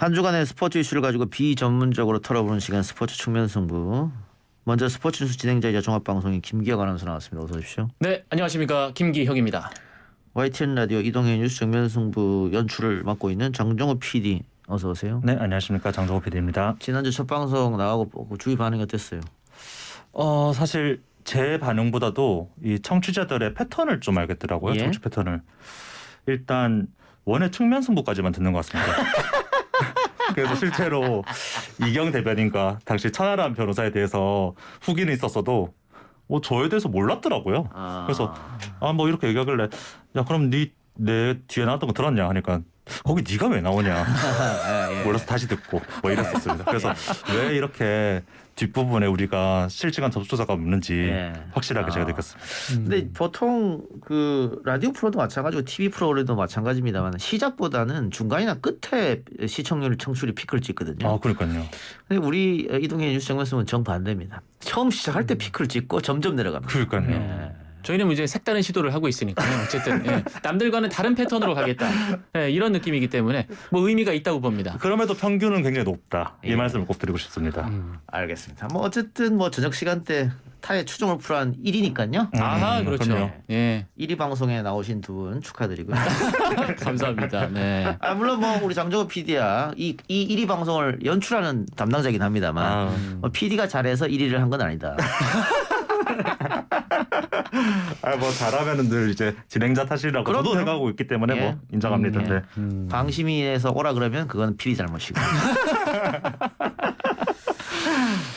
한 주간의 스포츠 이슈를 가지고 비전문적으로 털어보는 시간 스포츠 측면 승부. 먼저 스포츠 뉴스 진행자이자 종합방송인 김기혁 아나운서 나왔습니다. 어서 오십시오. 네, 안녕하십니까. 김기혁입니다. YTN 라디오 이동현 뉴스 정면 승부 연출을 맡고 있는 장정호 PD 어서 오세요. 네, 안녕하십니까. 장정호 PD입니다. 지난주 첫 방송 나가고 주위 반응이 어땠어요? 사실 제 반응보다도 이 청취자들의 패턴을 좀 알겠더라고요. 예? 청취 패턴을. 일단 원의 측면 승부까지만 듣는 것 같습니다. 그래서 실제로 이경 대변인과 당시 천하람 변호사에 대해서 후기는 있었어도 저에 대해서 몰랐더라고요. 그래서 뭐 이렇게 얘기하길래 야 그럼 내 뒤에 나왔던 거 들었냐 하니까 거기 네가 왜 나오냐 몰라서 다시 듣고 뭐 이랬었습니다. 그래서 왜 이렇게 뒷부분에 우리가 실시간 접촉자가 없는지 확실하게 제가 느꼈습니다. 근데 보통 그 라디오 프로도 마찬가지고 TV 프로그램도 마찬가지입니다만 시작보다는 중간이나 끝에 시청률 청취율이 피크를 찍거든요. 아 그러니까요. 근데 우리 이동현 뉴스 정면승은 정반대입니다. 처음 시작할 때 피크를 찍고 점점 내려갑니다. 그러니까요. 저희는 이제 색다른 시도를 하고 있으니까요. 어쨌든 남들과는 다른 패턴으로 가겠다. 이런 느낌이기 때문에 뭐 의미가 있다고 봅니다. 그럼에도 평균은 굉장히 높다. 이 말씀을 꼭 드리고 싶습니다. 알겠습니다. 뭐 어쨌든 뭐 저녁 시간대 타의 추종을 풀한 1위니까요. 아하, 그렇죠. 그럼요. 예, 1위 방송에 나오신 두 분 축하드리고요. 감사합니다. 네. 물론 뭐 우리 장정호 PD야 이 1위 방송을 연출하는 담당자이긴 합니다만 PD가 잘해서 1위를 한 건 아니다. 뭐 잘하면은 늘 이제 진행자 탓이라고 그럼요. 저도 생각하고 있기 때문에 뭐 인정합니다. 네. 방심위에서 오라 그러면 그건 PD 잘못이고.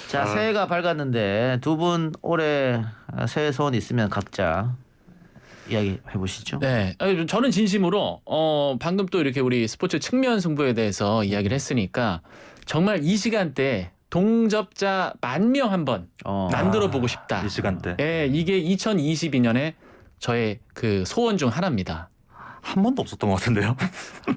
자 새해가 밝았는데 두 분 올해 새해 소원 있으면 각자 이야기 해보시죠. 네, 저는 진심으로 방금 또 이렇게 우리 스포츠 측면 승부에 대해서 이야기를 했으니까 정말 이 시간대 동접자 10,000명 한번 만들어 보고 싶다. 이 시간대. 예, 이게 2022년에 저의 그 소원 중 하나입니다. 한 번도 없었던 것 같은데요.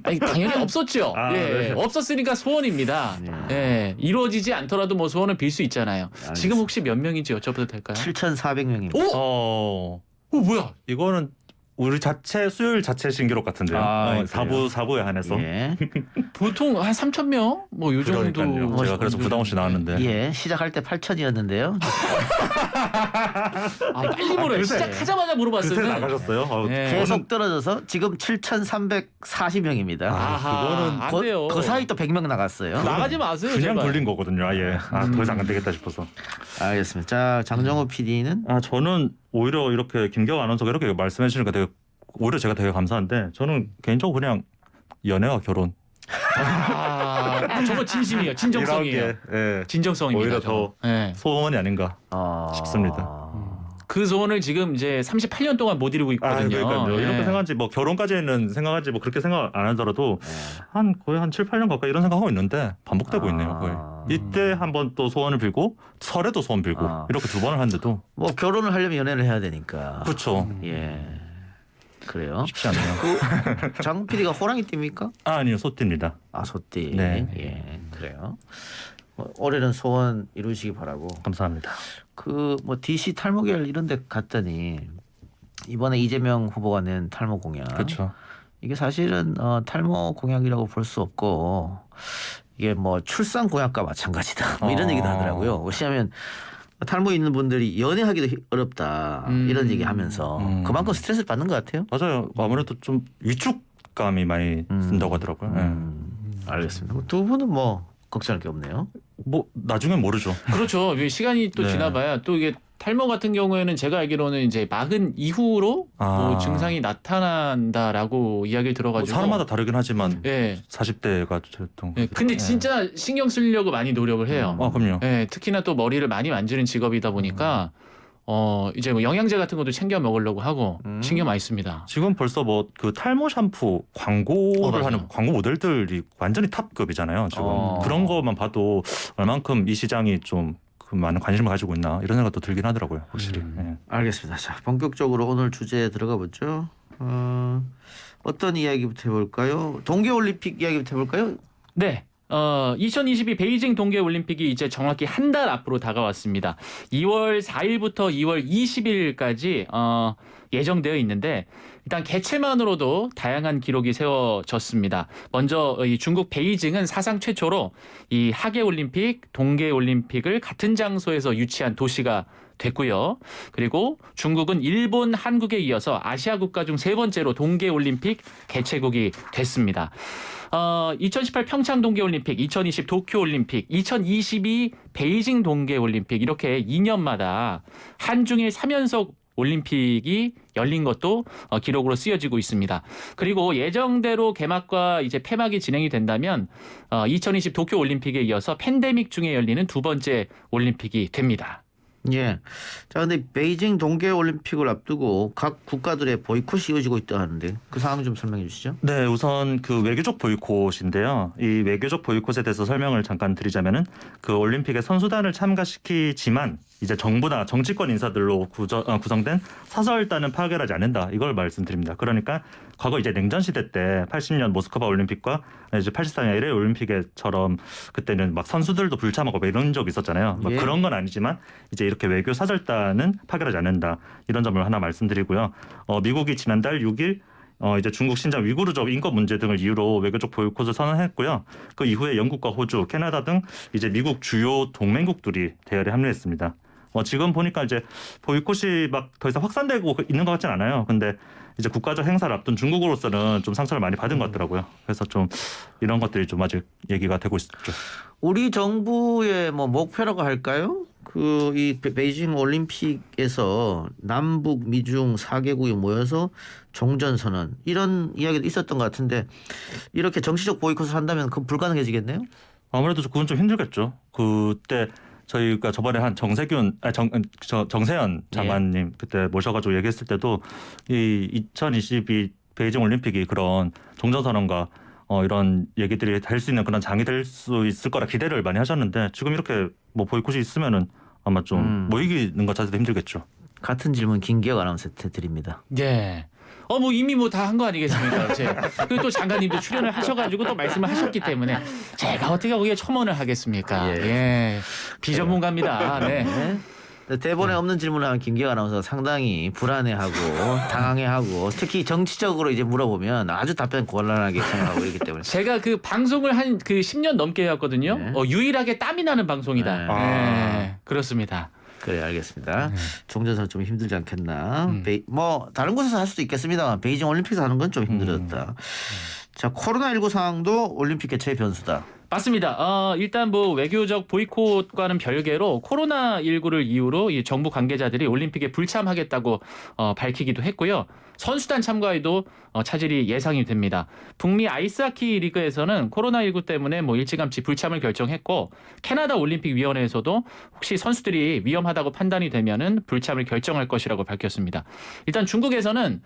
아니, 당연히 없었죠. 네. 없었으니까 소원입니다. 예, 이루어지지 않더라도 뭐 소원을 빌 수 있잖아요. 지금 혹시 몇 명인지 여쭤봐도 될까요? 7,400명입니다. 오, 뭐야? 이거는 우리 자체 수요일 자체 신기록 같은데요. 사부에 한해서. 예. 보통 한 3,000명 뭐 요 정도. 그러니까요. 제가 그래서 부담 없이 나왔는데. 예, 시작할 때 8,000이었는데요. 빨리 물어요. 시작하자마자 물어봤어요. 그새 나가셨어요? 네. 계속 떨어져서 지금 7,340명입니다. 아하, 안 돼요. 그 사이 또 100명 나갔어요. 나가지 마세요. 그냥 제발. 돌린 거거든요. 아예. 더 이상 안 되겠다 싶어서. 알겠습니다. 자, 장정호 PD는 저는 오히려 이렇게 김기혁 아나운서가 이렇게 말씀해 주시니까 되게 오히려 제가 되게 감사한데 저는 개인적으로 그냥 연애와 결혼. 저거 진심이에요. 진정성이에요. 이런 게, 예. 진정성입니다. 오히려 저거. 더 예. 소원이 아닌가 싶습니다. 그 소원을 지금 이제 38년 동안 못 이루고 있거든요. 그러니까요. 예. 이렇게 생각한지 뭐 결혼까지는 생각한지 뭐 그렇게 생각 안 하더라도 거의 한 7, 8년 가까이 이런 생각하고 있는데 반복되고 있네요. 거의. 이때 한번 또 소원을 빌고 설에도 소원 빌고 이렇게 두 번을 하는데도 뭐 결혼을 하려면 연애를 해야 되니까. 그렇죠. 예. 그래요. 쉽지 않네요. 장 PD가 호랑이 띠입니까? 아니요, 소띠입니다. 소띠. 네. 예. 그래요. 올해는 소원 이루시기 바라고. 감사합니다. 그 뭐 DC 탈모계열 이런 데 갔더니 이번에 이재명 후보가 낸 탈모 공약. 그렇죠. 이게 사실은 탈모 공약이라고 볼 수 없고 이게 뭐 출산 공약과 마찬가지다. 뭐 이런 얘기도 하더라고요. 왜냐하면 탈모 있는 분들이 연애하기도 어렵다. 이런 얘기하면서 그만큼 스트레스를 받는 것 같아요. 맞아요. 아무래도 좀 위축감이 많이 든다고 하더라고요. 알겠습니다. 두 분은 뭐 걱정할 게 없네요. 뭐 나중엔 모르죠. 그렇죠. 시간이 또 네. 지나봐야 또 이게 탈모 같은 경우에는 제가 알기로는 이제 마흔 이후로 뭐 증상이 나타난다라고 이야기를 들어가지고 사람마다 다르긴 하지만 예. 40대가 됐던. 근데 진짜 신경 쓰려고 많이 노력을 해요. 그럼요. 예, 특히나 또 머리를 많이 만지는 직업이다 보니까 이제 뭐 영양제 같은 것도 챙겨 먹으려고 하고 신경 많이 씁니다. 지금 벌써 뭐 그 탈모 샴푸 광고를 하는 광고 모델들이 완전히 탑급이잖아요. 지금 그런 것만 봐도 얼만큼 이 시장이 좀 그 많은 관심을 가지고 있나 이런 생각도 들긴 하더라고요. 확실히. 알겠습니다. 자, 본격적으로 오늘 주제에 들어가 보죠. 어떤 이야기부터 해볼까요? 동계올림픽 이야기부터 해볼까요? 네. 2022 베이징 동계올림픽이 이제 정확히 한 달 앞으로 다가왔습니다. 2월 4일부터 2월 20일까지 예정되어 있는데 일단 개최만으로도 다양한 기록이 세워졌습니다. 먼저 이 중국 베이징은 사상 최초로 이 하계올림픽, 동계올림픽을 같은 장소에서 유치한 도시가 됐고요. 그리고 중국은 일본, 한국에 이어서 아시아 국가 중 세 번째로 동계올림픽 개최국이 됐습니다. 2018 평창 동계올림픽, 2020 도쿄올림픽, 2022 베이징 동계올림픽 이렇게 2년마다 한중일 3연속 올림픽이 열린 것도 기록으로 쓰여지고 있습니다. 그리고 예정대로 개막과 이제 폐막이 진행이 된다면 2020 도쿄올림픽에 이어서 팬데믹 중에 열리는 두 번째 올림픽이 됩니다. 예. 자, 근데 베이징 동계올림픽을 앞두고 각 국가들의 보이콧이 이어지고 있다 하는데 그 상황 좀 설명해 주시죠. 네, 우선 그 외교적 보이콧인데요. 이 외교적 보이콧에 대해서 설명을 잠깐 드리자면은 그 올림픽에 선수단을 참가시키지만 이제 정부나 정치권 인사들로 구성된 사설단은 파견하지 않는다. 이걸 말씀드립니다. 그러니까 과거 이제 냉전 시대 때 80년 모스크바 올림픽과 이제 84년 LA 올림픽에처럼 그때는 막 선수들도 불참하고 뭐 이런 적 있었잖아요. 막 예. 그런 건 아니지만 이제 이렇게 외교 사설단은 파견하지 않는다. 이런 점을 하나 말씀드리고요. 미국이 지난달 6일 이제 중국 신장 위구르족 인권 문제 등을 이유로 외교적 보이콧을 선언했고요. 그 이후에 영국과 호주, 캐나다 등 이제 미국 주요 동맹국들이 대열에 합류했습니다. 지금 보니까 이제 보이콧이 막 더 이상 확산되고 있는 것 같진 않아요. 근데 이제 국가적 행사를 앞둔 중국으로서는 좀 상처를 많이 받은 것 같더라고요. 그래서 좀 이런 것들이 좀 아직 얘기가 되고 있죠. 우리 정부의 뭐 목표라고 할까요? 그 이 베이징 올림픽에서 남북 미중 4개국이 모여서 종전선언 이런 이야기도 있었던 것 같은데 이렇게 정치적 보이콧을 한다면 그건 불가능해지겠네요? 아무래도 그건 좀 힘들겠죠. 그때 저희가 저번에 한 정세현 장관님 그때 모셔가지고 얘기했을 때도 이 2022 베이징 올림픽이 그런 종전선언과 이런 얘기들이 될 수 있는 그런 장이 될 수 있을 거라 기대를 많이 하셨는데 지금 이렇게 뭐 보이콧이 있으면은 아마 좀 모이는 것 자체도 힘들겠죠. 같은 질문 김기혁 아나운서한테 드립니다. 예. 뭐 이미 뭐 다 한 거 아니겠습니까? 그리고 또 장관님도 출연을 하셔가지고 또 말씀을 하셨기 때문에 제가 어떻게 거기에 첨언을 하겠습니까? 예. 비전문가입니다. 네. 대본에 없는 질문을 하면 김기혁 아나운서가 상당히 불안해하고 당황해하고 특히 정치적으로 이제 물어보면 아주 답변 곤란하게 생각하고 이러기 때문에 제가 그 방송을 한 그 10년 넘게 해왔거든요. 네. 유일하게 땀이 나는 방송이다. 네. 네. 그렇습니다. 그래 알겠습니다. 종전선 좀 힘들지 않겠나? 음. 뭐 다른 곳에서 할 수도 있겠습니다만 베이징 올림픽에서 하는 건 좀 힘들었다. 자 코로나19 상황도 올림픽 개최의 변수다. 맞습니다. 일단 뭐 외교적 보이콧과는 별개로 코로나19를 이유로 이 정부 관계자들이 올림픽에 불참하겠다고 밝히기도 했고요. 선수단 참가에도 차질이 예상이 됩니다. 북미 아이스하키 리그에서는 코로나19 때문에 뭐 일찌감치 불참을 결정했고 캐나다 올림픽 위원회에서도 혹시 선수들이 위험하다고 판단이 되면은 불참을 결정할 것이라고 밝혔습니다. 일단 중국에서는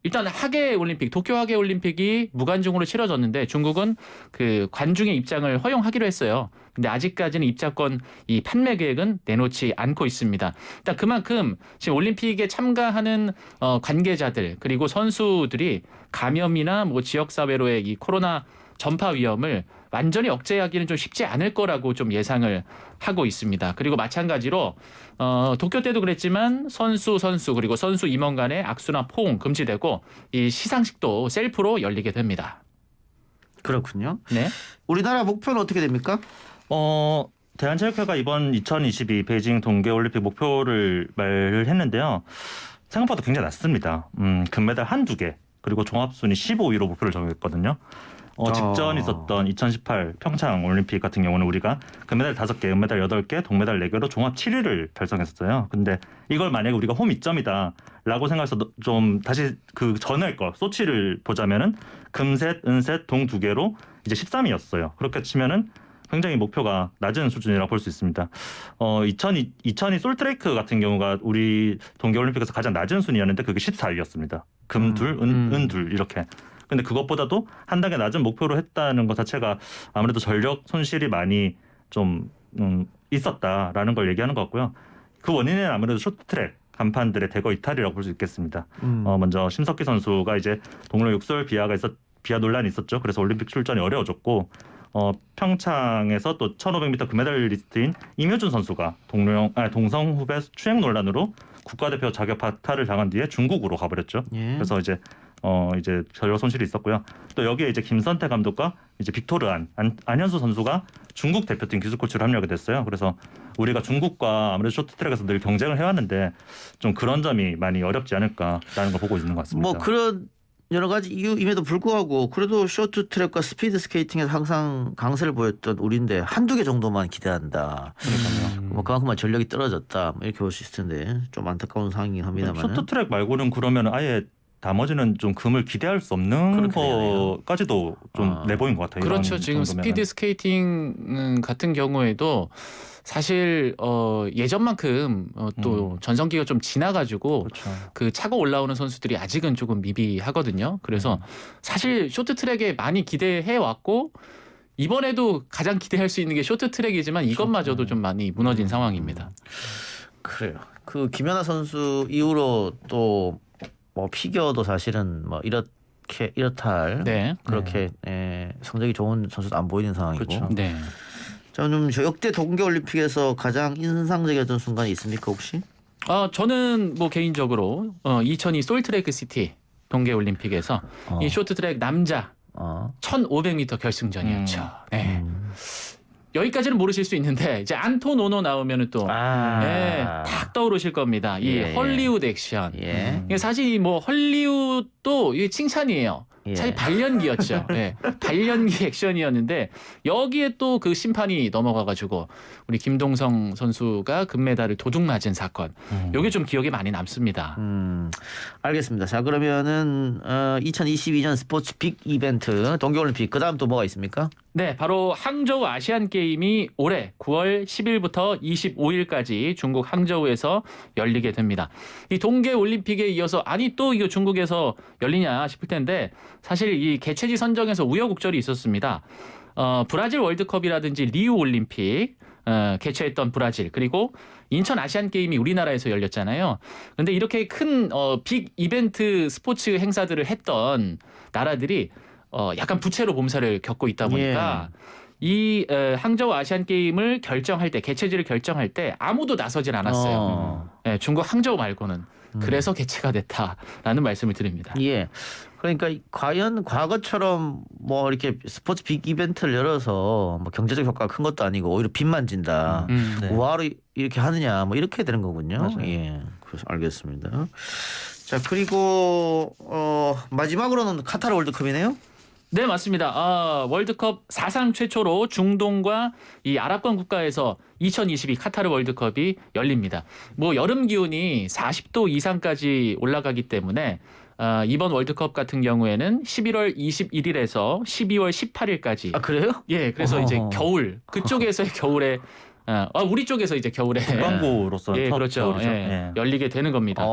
일단 하계 올림픽, 도쿄 하계 올림픽이 무관중으로 치러졌는데 중국은 그 관중의 입장을 허용하기로 했어요. 근데 아직까지는 입장권 이 판매 계획은 내놓지 않고 있습니다. 일단 그만큼 지금 올림픽에 참가하는 관계자들 그리고 선수들이 감염이나 뭐 지역 사회로의 이 코로나 전파 위험을 완전히 억제하기는 좀 쉽지 않을 거라고 좀 예상을 하고 있습니다. 그리고 마찬가지로 도쿄 때도 그랬지만 선수 그리고 선수 임원 간의 악수나 포옹 금지되고 이 시상식도 셀프로 열리게 됩니다. 그렇군요. 네. 우리나라 목표는 어떻게 됩니까? 대한체육회가 이번 2022 베이징 동계올림픽 목표를 말을 했는데요. 생각보다 굉장히 낮습니다. 금메달 한두 개 그리고 종합순위 15위로 목표를 정했거든요. 직전 있었던 2018 평창 올림픽 같은 경우는 우리가 금메달 5개, 은메달 8개, 동메달 4개로 종합 7위를 달성했었어요. 근데 이걸 만약에 우리가 홈 2점이다라고 생각해서 좀 다시 그 전에 거 소치를 보자면은 금셋, 은셋, 동 2개로 이제 13위였어요. 그렇게 치면은 굉장히 목표가 낮은 수준이라고 볼 수 있습니다. 2002 솔트레이크 같은 경우가 우리 동계올림픽에서 가장 낮은 순위였는데 그게 14위였습니다. 금 둘, 은 둘 이렇게. 근데 그것보다도 한 단계 낮은 목표로 했다는 것 자체가 아무래도 전력 손실이 많이 좀 있었다라는 걸 얘기하는 것 같고요. 그 원인은 아무래도 쇼트트랙 간판들의 대거 이탈이라고 볼 수 있겠습니다. 먼저 심석희 선수가 이제 동료 욕설 비하 논란이 있었죠. 그래서 올림픽 출전이 어려워졌고 평창에서 또 1500m 금메달리스트인 임효준 선수가 동성 후배 추행 논란으로 국가대표 자격 박탈을 당한 뒤에 중국으로 가버렸죠. 예. 그래서 이제 전력 손실이 있었고요. 또 여기에 이제 김선태 감독과 이제 빅토르 안현수 선수가 중국 대표팀 기술 코치로 합류하게 됐어요. 그래서 우리가 중국과 아무래도 쇼트트랙에서 늘 경쟁을 해왔는데 좀 그런 점이 많이 어렵지 않을까라는 걸 보고 있는 것 같습니다. 뭐 그런 여러 가지 이유임에도 불구하고 그래도 쇼트트랙과 스피드 스케이팅에서 항상 강세를 보였던 우리인데 한두 개 정도만 기대한다. 뭐 그만큼만 전력이 떨어졌다. 뭐 이렇게 볼 수 있을 텐데 좀 안타까운 상황이긴 합니다만. 쇼트트랙 말고는 그러면 아예 나머지는 좀 금을 기대할 수 없는 그렇게 되네요. 거까지도 좀 내보인 것 같아요. 그렇죠. 이런 지금 정도면은. 스피드 스케이팅 같은 경우에도 사실 예전만큼 또 전성기가 좀 지나가지고 그렇죠. 그 차고 올라오는 선수들이 아직은 조금 미비하거든요. 그래서 사실 쇼트트랙에 많이 기대해 왔고 이번에도 가장 기대할 수 있는 게 쇼트트랙이지만 이것마저도 좀 많이 무너진 상황입니다. 그래요. 그 김연아 선수 이후로 또 뭐 피겨도 사실은 뭐 이렇다 네. 그렇게 성적이 좋은 선수도 안 보이는 상황이고. 그렇죠. 네. 저는 저 역대 동계올림픽에서 가장 인상적이었던 순간이 있습니까 혹시? 저는 뭐 개인적으로 2002 솔트레이크 시티 동계올림픽에서 이 쇼트트랙 남자 1500m 결승전이었죠. 네. 여기까지는 모르실 수 있는데 이제 안토 노노 나오면은 또 탁 떠오르실 겁니다. 이 예. 헐리우드 액션. 예. 이게 사실 뭐 헐리우드도 이게 칭찬이에요. 예. 사실 발연기였죠. 예. 발연기 액션이었는데 여기에 또 그 심판이 넘어가가지고 우리 김동성 선수가 금메달을 도둑 맞은 사건. 이게 좀 기억에 많이 남습니다. 알겠습니다. 자 그러면은 2022년 스포츠 빅 이벤트 동계올림픽 그다음 또 뭐가 있습니까? 네, 바로 항저우 아시안 게임이 올해 9월 10일부터 25일까지 중국 항저우에서 열리게 됩니다. 이 동계 올림픽에 이어서 아니 또 이거 중국에서 열리냐 싶을 텐데 사실 이 개최지 선정에서 우여곡절이 있었습니다. 브라질 월드컵이라든지 리우 올림픽 개최했던 브라질 그리고 인천 아시안 게임이 우리나라에서 열렸잖아요. 근데 이렇게 큰 빅 이벤트 스포츠 행사들을 했던 나라들이 약간 부채로 몸살을 겪고 있다 보니까 이 항저우 아시안 게임을 결정할 때 개최지를 결정할 때 아무도 나서질 않았어요. 중국 항저우 말고는. 그래서 개최가 됐다라는 말씀을 드립니다. 예. 그러니까 과연 과거처럼 뭐 이렇게 스포츠 빅 이벤트를 열어서 뭐 경제적 효과가 큰 것도 아니고 오히려 빚만 진다. 네. 뭐하러 이렇게 하느냐 뭐 이렇게 되는 거군요. 맞아요. 예. 그래서 알겠습니다. 자 그리고 마지막으로는 카타르 월드컵이네요. 네, 맞습니다. 월드컵 사상 최초로 중동과 이 아랍권 국가에서 2022 카타르 월드컵이 열립니다. 뭐 여름 기온이 40도 이상까지 올라가기 때문에 이번 월드컵 같은 경우에는 11월 21일에서 12월 18일까지. 아 그래요? 예, 그래서 이제 겨울 그쪽에서의 겨울에 우리 쪽에서 이제 겨울에 국방부로서 예, 첫 그렇죠. 겨울이죠. 예, 예. 열리게 되는 겁니다.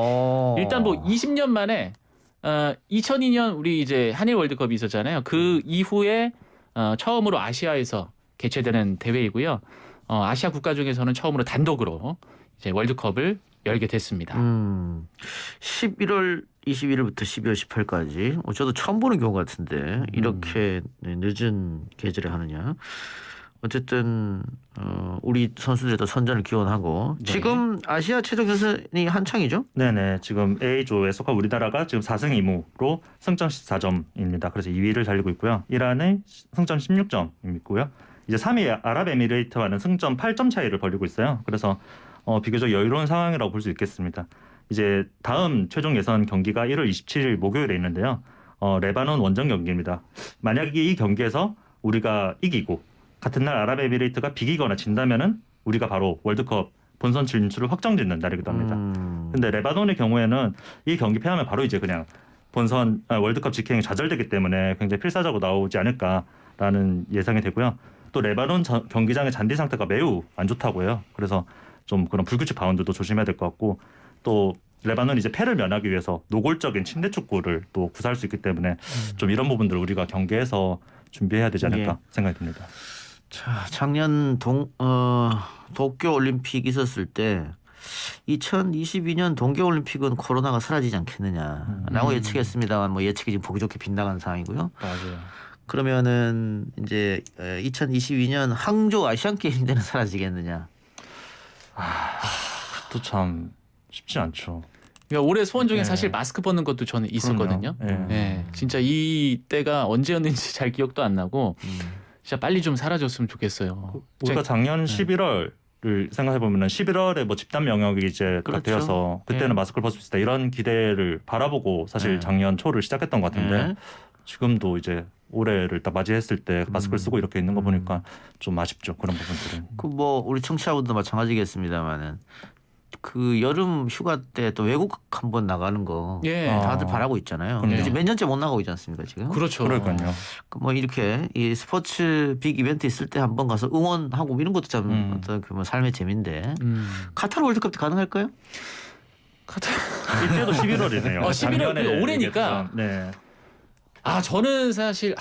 일단 뭐 20년 만에 2002년 우리 이제 한일 월드컵이 있었잖아요. 그 이후에 처음으로 아시아에서 개최되는 대회이고요. 아시아 국가 중에서는 처음으로 단독으로 이제 월드컵을 열게 됐습니다. 11월 21일부터 12월 18일까지. 저도 처음 보는 경우 같은데 이렇게 늦은 계절에 하느냐. 어쨌든 우리 선수들도 선전을 기원하고 네. 지금 아시아 최종 예선이 한창이죠? 네네. 지금 A조에 속한 우리나라가 지금 4승 2무로 승점 14점입니다. 그래서 2위를 달리고 있고요. 이란의 승점 16점이고요. 이제 3위 아랍에미레이트와는 승점 8점 차이를 벌리고 있어요. 그래서 비교적 여유로운 상황이라고 볼 수 있겠습니다. 이제 다음 최종 예선 경기가 1월 27일 목요일에 있는데요. 레바논 원정 경기입니다. 만약에 이 경기에서 우리가 이기고 같은 날 아랍에미레이트가 비기거나 진다면은 우리가 바로 월드컵 본선 진출을 확정짓는 날이기도 합니다. 근데 레바논의 경우에는 이 경기 패하면 바로 이제 그냥 본선 월드컵 직행이 좌절되기 때문에 굉장히 필사적으로 나오지 않을까라는 예상이 되고요. 또 레바논 경기장의 잔디 상태가 매우 안 좋다고 해요. 그래서 좀 그런 불규칙 바운드도 조심해야 될 것 같고 또 레바논이 이제 패를 면하기 위해서 노골적인 침대 축구를 또 구사할 수 있기 때문에 좀 이런 부분들을 우리가 경계해서 준비해야 되지 않을까 생각이 듭니다. 자, 작년 도쿄 올림픽 있었을 때 2022년 동계 올림픽은 코로나가 사라지지 않겠느냐라고 예측했습니다만 뭐 예측이 지금 보기 좋게 빗나가는 상황이고요. 맞아요. 그러면은 이제 2022년 항저우 아시안 게임 때는 사라지겠느냐? 또 참 쉽지 않죠. 그러니까 올해 소원 중에 네. 사실 마스크 벗는 것도 저는 있었거든요. 그럼요. 예. 네, 진짜 이 때가 언제였는지 잘 기억도 안 나고 진짜 빨리 좀 사라졌으면 좋겠어요. 우리가 작년 11월을 생각해 보면은 11월에 뭐 집단 명령이 이제 딱 그렇죠. 되어서 그때는 네. 마스크를 벗을 수 있다 이런 기대를 바라보고 사실 네. 작년 초를 시작했던 것 같은데 네. 지금도 이제 올해를 딱 맞이했을 때 마스크를 쓰고 이렇게 있는 거 보니까 좀 아쉽죠 그런 부분들은. 그 뭐 우리 청취자분도 마찬가지겠습니다만은 그 여름 휴가 때 또 외국 한번 나가는 거 예. 아. 다들 바라고 있잖아요. 그럼요. 이제 몇 년째 못 나가고 있지 않습니까 지금? 그렇죠. 그러니까요. 그뭐 이렇게 이 스포츠 빅 이벤트 있을 때 한번 가서 응원하고 이런 것도 참 어떤 그 뭐 삶의 재미인데 카타르 월드컵 때 가능할까요? 이때도 11월이네요. 11월 올해니까. 네. 아 저는 사실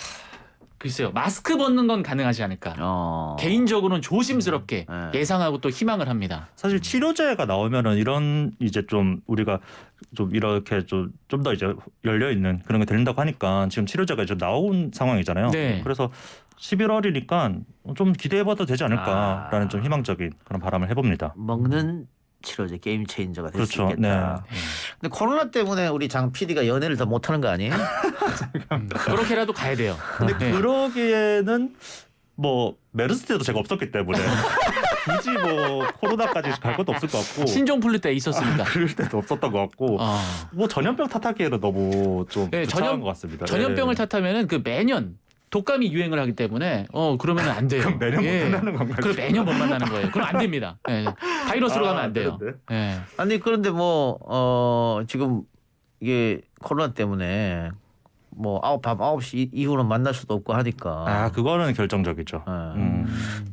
글쎄요 마스크 벗는 건 가능하지 않을까. 개인적으로는 조심스럽게 네. 예상하고 또 희망을 합니다. 사실 치료제가 나오면은 이런 이제 좀 우리가 좀 이렇게 좀 더 이제 열려 있는 그런 게 된다고 하니까 지금 치료제가 이제 나온 상황이잖아요. 네. 그래서 11월이니까 좀 기대해봐도 되지 않을까라는 좀 희망적인 그런 바람을 해봅니다. 먹는 치료제 게임 체인저가 될 수 그렇죠. 네. 있겠다. 근데 코로나 때문에 우리 장 PD가 연애를 더 못하는 거 아니에요? 그렇게라도 가야 돼요. 근데 네. 그러기에는 뭐 메르스 때도 제가 없었기 때문에 굳이 뭐 코로나까지 갈 것도 없을 것 같고 신종플루 때 있었으니까. 그럴 때도 없었던 것 같고 뭐 전염병 탓하기에는 너무 좀 네, 부차한 것 같습니다. 전염병을 네. 탓하면은 그 매년 독감이 유행을 하기 때문에 그러면 안 돼요. 그럼 매년 못 만나는 건가요? 그럼 매년 못 만나는 거예요. 그럼 안 됩니다. 네. 바이러스로 가면 안 돼요. 그런데? 네. 아니 그런데 뭐 지금 이게 코로나 때문에 뭐 밤 9시 이후는 만날 수도 없고 하니까 아 그거는 결정적이죠.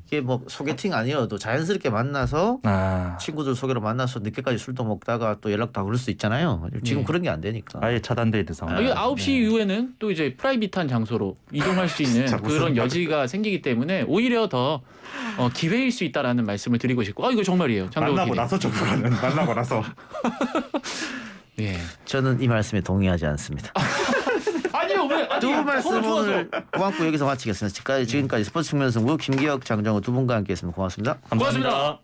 이게 뭐 소개팅 아니어도 자연스럽게 만나서 아 친구들 소개로 만나서 늦게까지 술도 먹다가 또 연락도 하고 그럴 수 있잖아요. 지금 네. 그런 게 안 되니까. 아예 차단돼 있는 상황. 이게 9시 이후에는 또 이제 프라이빗한 장소로 이동할 수 있는 진짜 무슨 그런 여지가 생기기 때문에 오히려 더 기회일 수 있다라는 말씀을 드리고 싶고 이거 정말이에요. 장동건 만나고 PD. 나서 정보는 만나고 나서. 예. 저는 이 말씀에 동의하지 않습니다. 아니요 왜? 두 말씀 좋아서. 오늘 고맙고 여기서 마치겠습니다. 지금까지 스포츠 측면 승부 김기혁 장정우 두 분과 함께했습니다. 고맙습니다. 감사합니다.